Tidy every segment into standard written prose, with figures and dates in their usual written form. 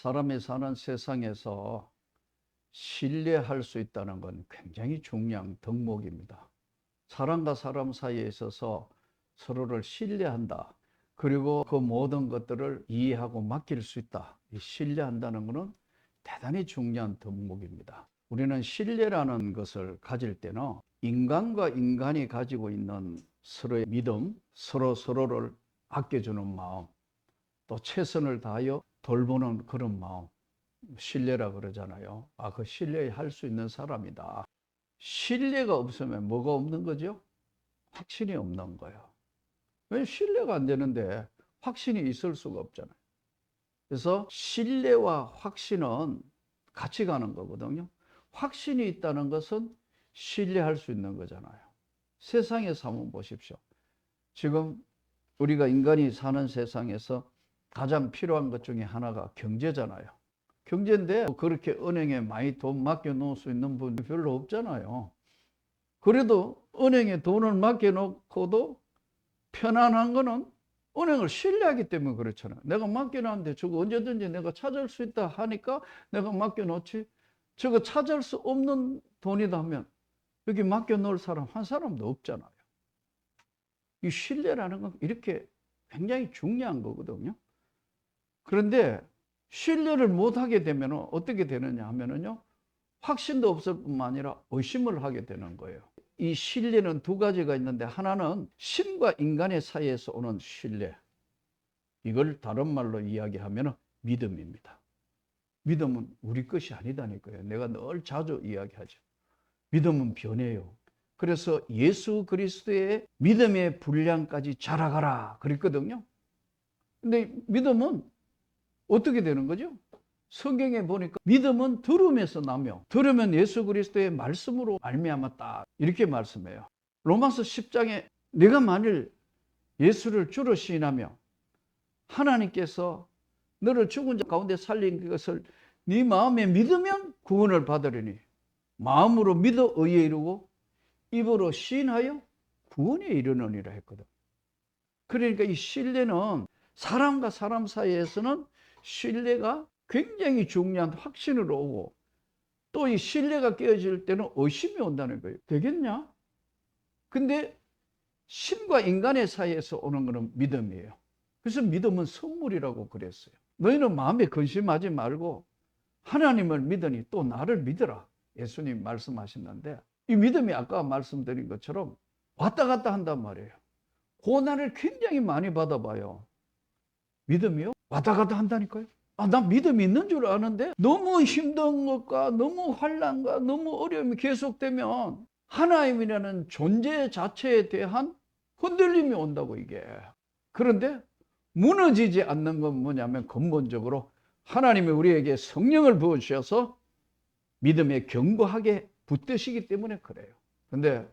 사람이 사는 세상에서 신뢰할 수 있다는 건 굉장히 중요한 덕목입니다. 사람과 사람 사이에 있어서 서로를 신뢰한다. 그리고 그 모든 것들을 이해하고 맡길 수 있다. 이 신뢰한다는 것은 대단히 중요한 덕목입니다. 우리는 신뢰라는 것을 가질 때는 인간과 인간이 가지고 있는 서로의 믿음, 서로를 아껴주는 마음, 또 최선을 다하여 돌보는 그런 마음, 신뢰라 그러잖아요. 그 신뢰할 수 있는 사람이다. 신뢰가 없으면 뭐가 없는 거죠? 확신이 없는 거예요. 왜 신뢰가 안 되는데 확신이 있을 수가 없잖아요. 그래서 신뢰와 확신은 같이 가는 거거든요. 확신이 있다는 것은 신뢰할 수 있는 거잖아요. 세상에서 한번 보십시오. 지금 우리가 인간이 사는 세상에서 가장 필요한 것 중에 하나가 경제잖아요. 경제인데 그렇게 은행에 많이 돈 맡겨 놓을 수 있는 분이 별로 없잖아요. 그래도 은행에 돈을 맡겨 놓고도 편안한 거는 은행을 신뢰하기 때문에 그렇잖아요. 내가 맡겨 놨는데 저거 언제든지 내가 찾을 수 있다 하니까 내가 맡겨 놓지. 저거 찾을 수 없는 돈이다 하면 여기 맡겨 놓을 사람 한 사람도 없잖아요. 이 신뢰라는 건 이렇게 굉장히 중요한 거거든요. 그런데 신뢰를 못하게 되면 어떻게 되느냐 하면요, 확신도 없을 뿐만 아니라 의심을 하게 되는 거예요. 이 신뢰는 두 가지가 있는데, 하나는 신과 인간의 사이에서 오는 신뢰, 이걸 다른 말로 이야기하면 믿음입니다. 믿음은 우리 것이 아니다니까요. 내가 늘 자주 이야기하죠. 믿음은 변해요. 그래서 예수 그리스도의 믿음의 분량까지 자라가라 그랬거든요. 근데 믿음은 어떻게 되는 거죠? 성경에 보니까 믿음은 들음에서 나며 들으면 예수 그리스도의 말씀으로 말미암았다 이렇게 말씀해요. 로마서 10장에 내가 만일 예수를 주로 시인하며 하나님께서 너를 죽은 자 가운데 살린 것을 네 마음에 믿으면 구원을 받으리니 마음으로 믿어 의에 이르고 입으로 시인하여 구원에 이르느니라 했거든. 그러니까 이 신뢰는 사람과 사람 사이에서는 신뢰가 굉장히 중요한 확신으로 오고, 또 이 신뢰가 깨어질 때는 의심이 온다는 거예요. 되겠냐? 근데 신과 인간의 사이에서 오는 것은 믿음이에요. 그래서 믿음은 선물이라고 그랬어요. 너희는 마음에 근심하지 말고 하나님을 믿으니 또 나를 믿으라. 예수님 말씀하셨는데, 이 믿음이 아까 말씀드린 것처럼 왔다 갔다 한단 말이에요. 고난을 굉장히 많이 받아봐요. 믿음이요? 왔다 갔다 한다니까요. 나 믿음이 있는 줄 아는데 너무 힘든 것과 너무 환난과 너무 어려움이 계속되면 하나님이라는 존재 자체에 대한 흔들림이 온다고, 이게. 그런데 무너지지 않는 건 뭐냐면, 근본적으로 하나님이 우리에게 성령을 부어주셔서 믿음에 견고하게 붙드시기 때문에 그래요. 근데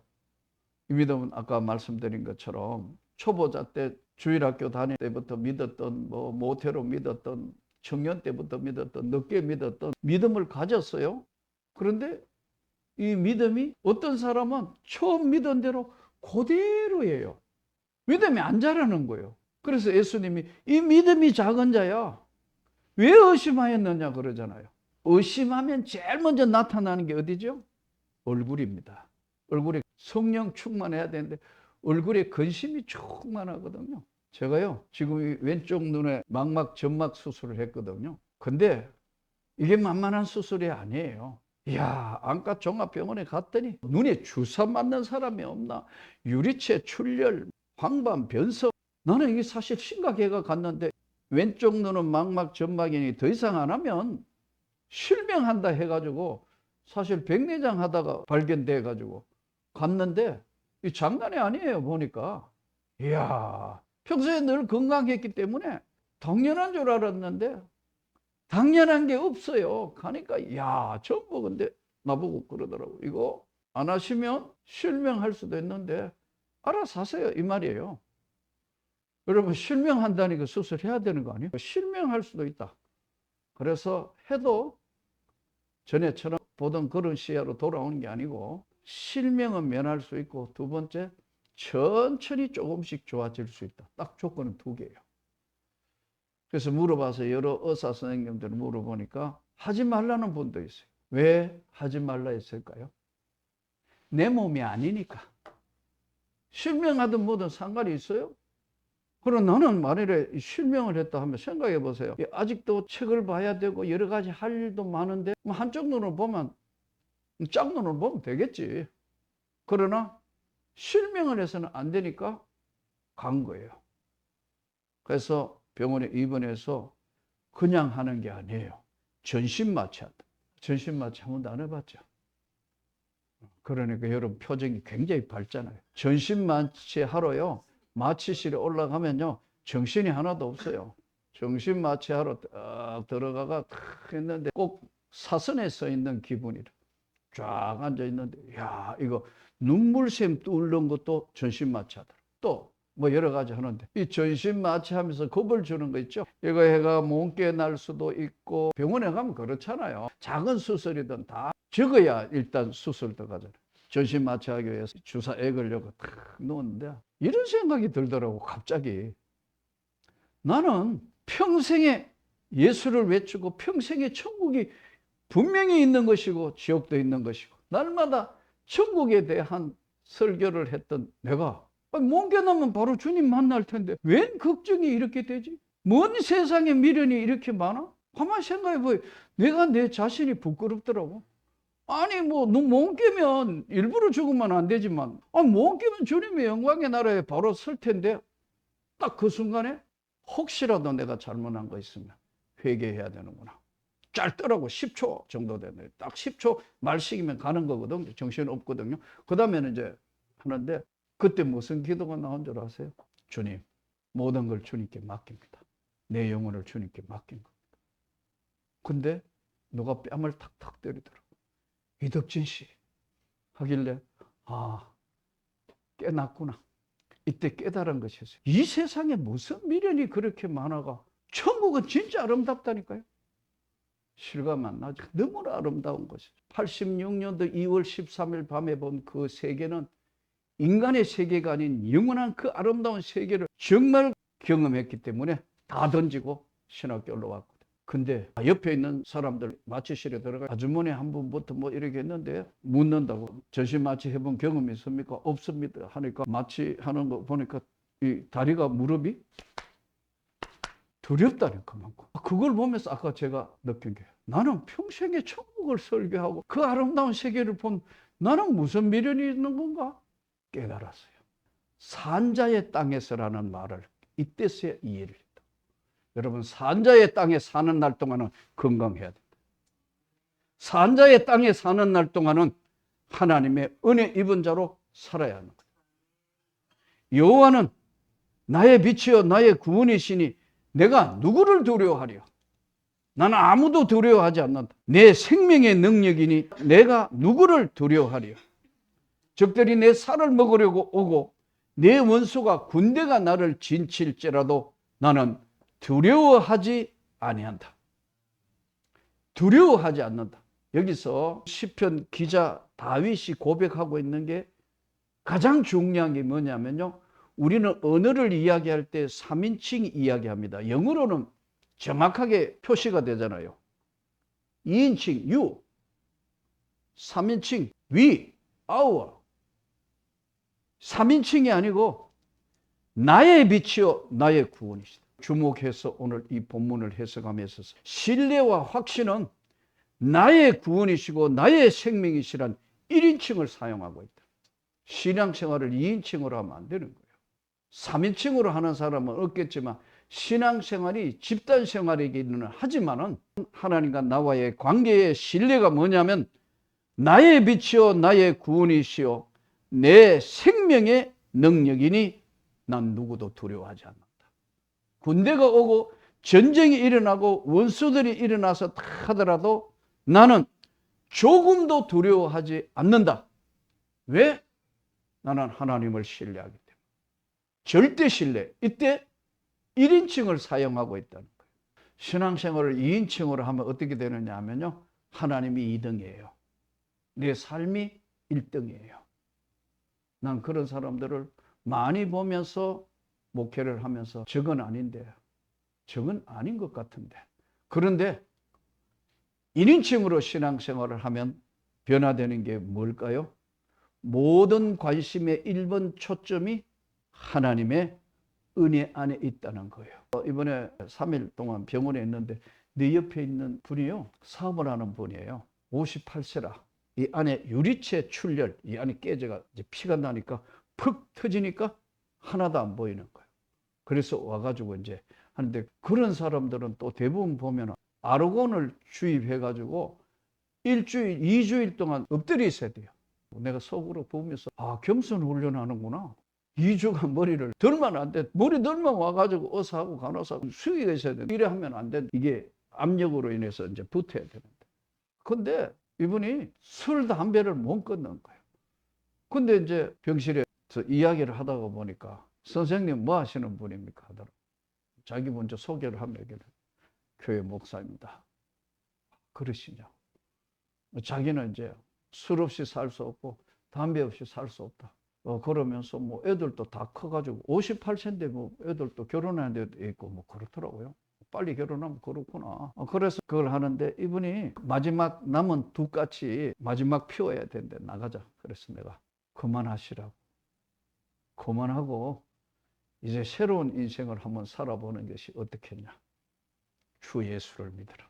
이 믿음은 아까 말씀드린 것처럼 초보자 때 주일학교 다닐 때부터 믿었던, 모태로 믿었던, 청년 때부터 믿었던, 늦게 믿었던 믿음을 가졌어요. 그런데 이 믿음이 어떤 사람은 처음 믿은 대로 그대로예요. 믿음이 안 자라는 거예요. 그래서 예수님이 이 믿음이 작은 자야 왜 의심하였느냐 그러잖아요. 의심하면 제일 먼저 나타나는 게 어디죠? 얼굴입니다. 얼굴에 성령 충만해야 되는데 얼굴에 근심이 충만하거든요. 제가요, 지금 왼쪽 눈에 망막 점막 수술을 했거든요. 근데 이게 만만한 수술이 아니에요. 이야, 안과 종합병원에 갔더니 눈에 주사 맞는 사람이 없나, 유리체 출혈, 황반 변성, 나는 이게 사실 심각해가 갔는데, 왼쪽 눈은 망막 점막이니 더 이상 안 하면 실명한다 해가지고 사실 백내장 하다가 발견돼 가지고 갔는데, 이 장난이 아니에요. 보니까 이야, 평소에 늘 건강했기 때문에 당연한 줄 알았는데 당연한 게 없어요. 가니까 야, 전부 근데 나보고 그러더라고. 이거 안 하시면 실명할 수도 있는데 알아서 하세요 이 말이에요. 여러분, 실명한다니까 수술해야 되는 거 아니에요? 실명할 수도 있다. 그래서 해도 전에처럼 보던 그런 시야로 돌아오는 게 아니고, 실명은 면할 수 있고, 두 번째, 천천히 조금씩 좋아질 수 있다. 딱 조건은 두 개예요. 그래서 물어봐서 여러 의사 선생님들 물어보니까 하지 말라는 분도 있어요. 왜 하지 말라 했을까요? 내 몸이 아니니까. 실명하든 뭐든 상관이 있어요? 그럼 나는 만일에 실명을 했다 하면 생각해 보세요. 아직도 책을 봐야 되고 여러 가지 할 일도 많은데 한쪽 눈으로 보면 짝눈으로 보면 되겠지. 그러나 실명을 해서는 안 되니까 간 거예요. 그래서 병원에 입원해서 그냥 하는 게 아니에요. 전신마취한다. 전신마취 한 번도 안 해봤죠? 그러니까 여러분 표정이 굉장히 밝잖아요. 전신마취 하러요. 마취실에 올라가면요. 정신이 하나도 없어요. 정신마취 하러 딱 들어가가 탁 했는데 꼭 사선에 서 있는 기분이라. 쫙 앉아 있는데, 야, 이거 눈물샘 뚫는 것도 전신마취 하더라. 또 뭐 여러 가지 하는데 이 전신마취 하면서 겁을 주는 거 있죠. 이거 해가 몽깨 날 수도 있고 병원에 가면 그렇잖아요. 작은 수술이든 다 적어야 일단 수술 들어가잖아요. 전신마취 하기 위해서 주사 애 걸려고 탁 놓는데 이런 생각이 들더라고. 갑자기 나는 평생에 예수를 외치고 평생에 천국이 분명히 있는 것이고 지옥도 있는 것이고 날마다 천국에 대한 설교를 했던 내가 몽개 나면 바로 주님 만날 텐데 웬 걱정이 이렇게 되지? 뭔 세상에 미련이 이렇게 많아? 가만히 생각해 보여. 내가 내 자신이 부끄럽더라고. 아니 못 깨면 일부러 죽으면 안 되지만 못 깨면 주님의 영광의 나라에 바로 설 텐데 딱 그 순간에 혹시라도 내가 잘못한 거 있으면 회개해야 되는구나. 짧더라고. 10초 정도 되네. 딱 10초 말씩이면 가는 거거든요. 정신 없거든요. 그 다음에는 이제 하는데 그때 무슨 기도가 나온 줄 아세요? 주님, 모든 걸 주님께 맡깁니다. 내 영혼을 주님께 맡긴 겁니다. 근데 누가 뺨을 탁탁 때리더라고. 이덕진 씨 하길래 깨났구나. 이때 깨달은 것이었어요. 이 세상에 무슨 미련이 그렇게 많아가. 천국은 진짜 아름답다니까요. 실감 안 나죠. 너무나 아름다운 것이죠. 86년도 2월 13일 밤에 본 그 세계는 인간의 세계가 아닌 영원한 그 아름다운 세계를 정말 경험했기 때문에 다 던지고 신학교로 왔거든. 근데 옆에 있는 사람들 마취실에 들어가 아주머니 한 분부터 뭐 이렇게 했는데 묻는다고. 전신마취 해본 경험이 있습니까? 없습니다 하니까 마취하는 거 보니까 이 다리가 무릎이 두렵다니까. 그걸 보면서 아까 제가 느낀 게 나는 평생에 천국을 설교하고 그 아름다운 세계를 본 나는 무슨 미련이 있는 건가 깨달았어요. 산자의 땅에서라는 말을 이때서야 이해를 했다. 여러분 산자의 땅에 사는 날 동안은 건강해야 된다. 산자의 땅에 사는 날 동안은 하나님의 은혜 입은 자로 살아야 하는 거예요. 여호와는 나의 빛이요 나의 구원이시니 내가 누구를 두려워하리요? 나는 아무도 두려워하지 않는다. 내 생명의 능력이니 내가 누구를 두려워하리요? 적들이 내 살을 먹으려고 오고 내 원수가 군대가 나를 진칠지라도 나는 두려워하지 아니한다. 두려워하지 않는다. 여기서 시편 기자 다윗이 고백하고 있는 게 가장 중요한 게 뭐냐면요. 우리는 언어를 이야기할 때 3인칭 이야기합니다. 영어로는 정확하게 표시가 되잖아요. 2인칭 you, 3인칭 we, our. 3인칭이 아니고 나의 빛이요 나의 구원이시다. 주목해서 오늘 이 본문을 해석함에 있어서 신뢰와 확신은 나의 구원이시고 나의 생명이시란 1인칭을 사용하고 있다. 신앙생활을 2인칭으로 하면 안 되는 거예요. 3인칭으로 하는 사람은 없겠지만 신앙생활이 집단생활이기는 하지만은 하나님과 나와의 관계의 신뢰가 뭐냐면 나의 빛이요 나의 구원이시요 내 생명의 능력이니 난 누구도 두려워하지 않는다. 군대가 오고 전쟁이 일어나고 원수들이 일어나서 다 하더라도 나는 조금도 두려워하지 않는다. 왜? 나는 하나님을 신뢰하기 때문에. 절대 신뢰. 이때 1인칭을 사용하고 있다는 거예요. 신앙생활을 2인칭으로 하면 어떻게 되느냐 하면요. 하나님이 2등이에요. 내 삶이 1등이에요. 난 그런 사람들을 많이 보면서 목회를 하면서 저건 아닌데 저건 아닌 것 같은데. 그런데 1인칭으로 신앙생활을 하면 변화되는 게 뭘까요? 모든 관심의 1번 초점이 하나님의 은혜 안에 있다는 거예요. 이번에 3일 동안 병원에 있는데 내 옆에 있는 분이요, 사업을 하는 분이에요. 58세라. 이 안에 유리체 출혈, 이 안에 깨져가 이제 피가 나니까 푹 터지니까 하나도 안 보이는 거예요. 그래서 와가지고 이제 하는데, 그런 사람들은 또 대부분 보면 아르곤을 주입해가지고 1주일, 2주일 동안 엎드려 있어야 돼요. 내가 속으로 보면서, 아, 겸손 훈련하는구나. 2주간 머리를 들면 안 돼. 머리 들면 와가지고 의사하고 간호사하고 숙이고 있어야 돼. 이래 하면 안 돼. 이게 압력으로 인해서 이제 붙어야 되는데. 근데 이분이 술, 담배를 못 끊는 거예요. 근데 이제 병실에서 이야기를 하다가 보니까, 선생님 뭐 하시는 분입니까? 하더라고요. 자기 먼저 소개를 하면 얘기를, 교회 목사입니다. 그러시냐고. 자기는 이제 술 없이 살 수 없고 담배 없이 살 수 없다. 그러면서 뭐 애들도 다 커가지고 58세인데 뭐 애들도 결혼하는 데도 있고 뭐 그렇더라고요. 빨리 결혼하면 그렇구나. 그래서 그걸 하는데, 이분이 마지막 남은 두 까치 마지막 피워야 되는데 나가자. 그래서 내가 그만하시라고. 그만하고 이제 새로운 인생을 한번 살아보는 것이 어떻겠냐. 주 예수를 믿으라.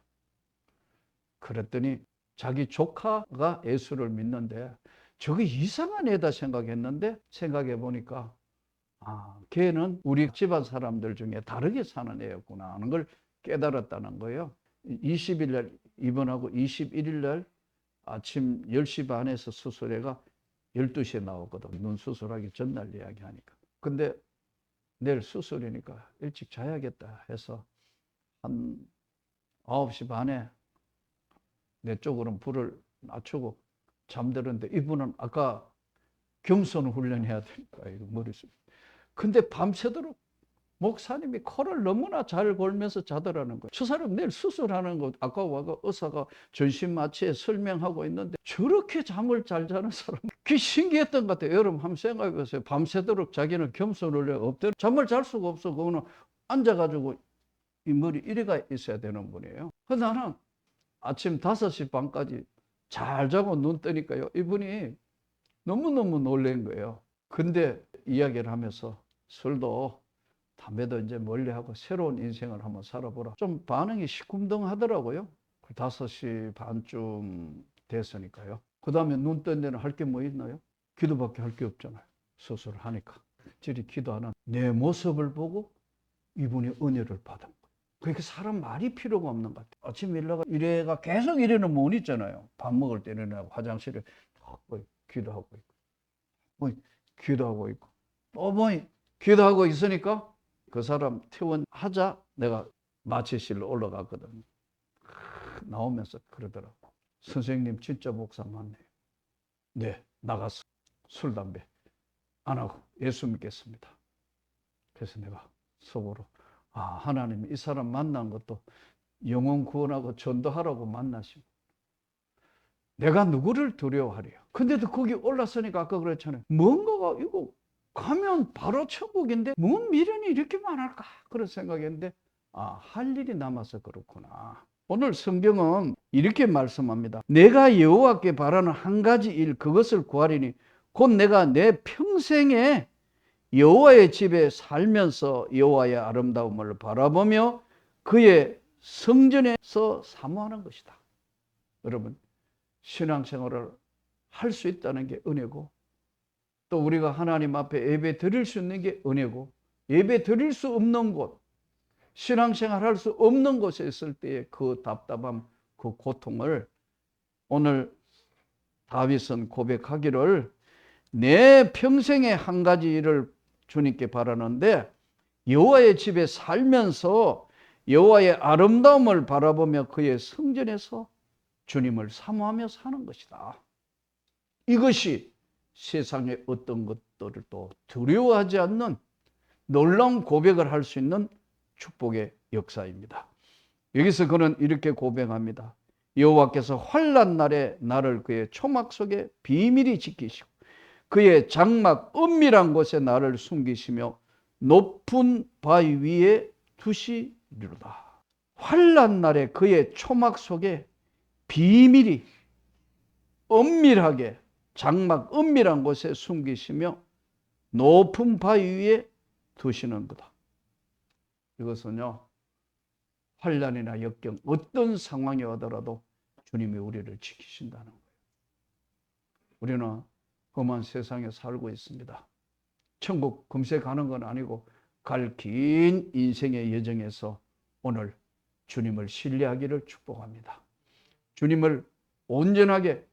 그랬더니 자기 조카가 예수를 믿는데, 저게 이상한 애다 생각했는데, 생각해 보니까, 아, 걔는 우리 집안 사람들 중에 다르게 사는 애였구나 하는 걸 깨달았다는 거예요. 20일 날 입원하고 21일 날 아침 10시 반에서 수술해가 12시에 나오거든. 눈 수술하기 전날 이야기하니까. 근데 내일 수술이니까 일찍 자야겠다 해서 한 9시 반에 내 쪽으로는 불을 낮추고 잠들었는데, 이분은 아까 겸손 훈련해야 되니까 이거 머릿속에. 근데 밤새도록 목사님이 코를 너무나 잘 골면서 자더라는 거예요. 저 사람 내일 수술하는 거 아까 와가 의사가 전신 마취에 설명하고 있는데 저렇게 잠을 잘 자는 사람, 그게 신기했던 것 같아요. 여러분 한번 생각해 보세요. 밤새도록 자기는 겸손 훈련 엎드려 잠을 잘 수가 없어. 그거는 앉아가지고 이 머리 이래가 있어야 되는 분이에요. 그래서 나는 아침 5시 반까지 잘 자고 눈 뜨니까요, 이분이 너무너무 놀란 거예요. 근데 이야기를 하면서 술도 담배도 이제 멀리하고 새로운 인생을 한번 살아보라. 좀 반응이 시큰둥하더라고요. 5시 반쯤 됐으니까요. 그 다음에 눈 뜬 데는 할 게 뭐 있나요? 기도밖에 할 게 없잖아요. 수술을 하니까. 저리 기도하는 내 모습을 보고 이분이 은혜를 받은 거예요. 그러니까 사람 말이 필요가 없는 것 같아요. 아침 일어나가 이래가 계속 이래는 못 있잖아요. 밥 먹을 때는 화장실에 기도하고 있고, 뭐 기도하고 있고, 또 뭐 기도하고 있으니까 그 사람 퇴원하자 내가 마취실로 올라갔거든요. 나오면서 그러더라고. 선생님 진짜 목사 맞네요. 네, 나가서 술, 담배 안 하고 예수 믿겠습니다. 그래서 내가 속으로, 아, 하나님이 이 사람 만난 것도 영혼 구원하고 전도하라고 만나시고, 내가 누구를 두려워하래요. 근데도 거기 올랐으니까 아까 그랬잖아요. 뭔가가 이거 가면 바로 천국인데 뭔 미련이 이렇게 많을까? 그런 생각했는데, 아, 할 일이 남아서 그렇구나. 오늘 성경은 이렇게 말씀합니다. 내가 여호와께 바라는 한 가지 일, 그것을 구하리니 곧 내가 내 평생에 여호와의 집에 살면서 여호와의 아름다움을 바라보며 그의 성전에서 사모하는 것이다. 여러분, 신앙생활을 할 수 있다는 게 은혜고, 또 우리가 하나님 앞에 예배 드릴 수 있는 게 은혜고, 예배 드릴 수 없는 곳, 신앙생활 할 수 없는 곳에 있을 때의 그 답답함, 그 고통을 오늘 다윗은 고백하기를, 내 평생에 한 가지 일을 주님께 바라는데 여호와의 집에 살면서 여호와의 아름다움을 바라보며 그의 성전에서 주님을 사모하며 사는 것이다. 이것이 세상의 어떤 것들을 또 두려워하지 않는 놀라운 고백을 할 수 있는 축복의 역사입니다. 여기서 그는 이렇게 고백합니다. 여호와께서 환난 날에 나를 그의 초막 속에 비밀히 지키시고 그의 장막 은밀한 곳에 나를 숨기시며 높은 바위 위에 두시리로다. 이루다. 환난 날에 그의 초막 속에 비밀이 은밀하게 장막 은밀한 곳에 숨기시며 높은 바위 위에 두시는 거다. 이것은요, 환난이나 역경 어떤 상황이 오더라도 주님이 우리를 지키신다는 거예요. 우리는 험한 세상에 살고 있습니다. 천국 금세 가는 건 아니고 갈 긴 인생의 여정에서 오늘 주님을 신뢰하기를 축복합니다. 주님을 온전하게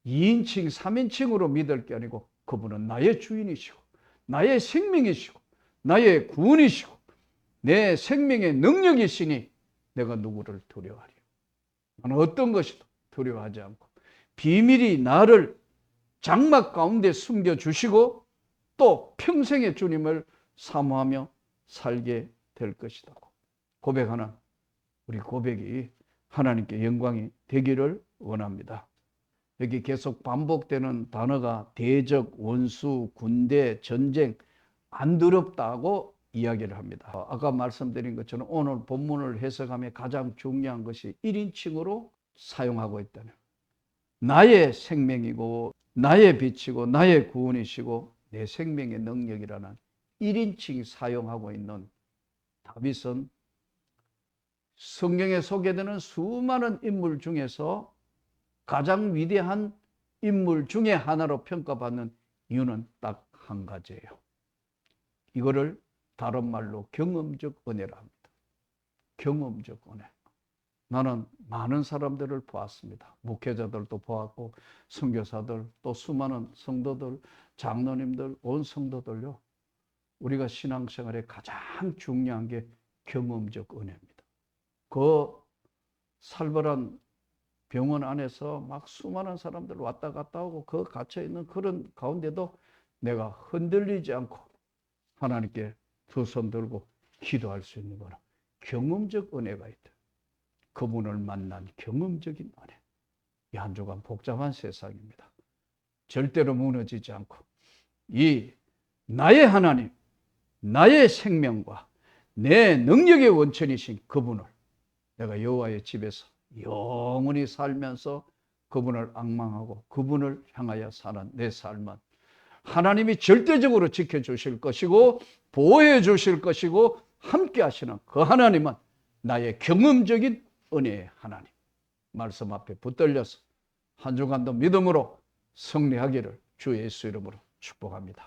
2인칭, 3인칭으로 믿을 게 아니고 그분은 나의 주인이시고 나의 생명이시고 나의 구원이시고 내 생명의 능력이시니 내가 누구를 두려워하리요. 나는 어떤 것이도 두려워하지 않고 비밀이 나를 장막 가운데 숨겨주시고 또 평생의 주님을 사모하며 살게 될 것이다. 고백하는 우리 고백이 하나님께 영광이 되기를 원합니다. 여기 계속 반복되는 단어가 대적, 원수, 군대, 전쟁, 안 두렵다고 이야기를 합니다. 아까 말씀드린 것처럼 오늘 본문을 해석하며 가장 중요한 것이 1인칭으로 사용하고 있다는, 나의 생명이고 나의 빛이고 나의 구원이시고 내 생명의 능력이라는 1인칭 사용하고 있는 다윗은 성경에 소개되는 수많은 인물 중에서 가장 위대한 인물 중에 하나로 평가받는 이유는 딱 한 가지예요. 이거를 다른 말로 경험적 은혜라 합니다. 경험적 은혜. 나는 많은 사람들을 보았습니다. 목회자들도 보았고 선교사들 또 수많은 성도들, 장로님들, 온 성도들요. 우리가 신앙생활에 가장 중요한 게 경험적 은혜입니다. 그 살벌한 병원 안에서 막 수많은 사람들 왔다 갔다 하고 그 갇혀있는 그런 가운데도 내가 흔들리지 않고 하나님께 두 손 들고 기도할 수 있는 거는 경험적 은혜가 있다. 그분을 만난 경험적인 은혜. 이 한 주간 복잡한 세상입니다. 절대로 무너지지 않고 이 나의 하나님, 나의 생명과 내 능력의 원천이신 그분을 내가 여호와의 집에서 영원히 살면서 그분을 앙망하고 그분을 향하여 사는 내 삶은 하나님이 절대적으로 지켜주실 것이고 보호해 주실 것이고 함께 하시는 그 하나님은 나의 경험적인 은혜의 하나님. 말씀 앞에 붙들려서 한 주간도 믿음으로 승리하기를 주 예수 이름으로 축복합니다.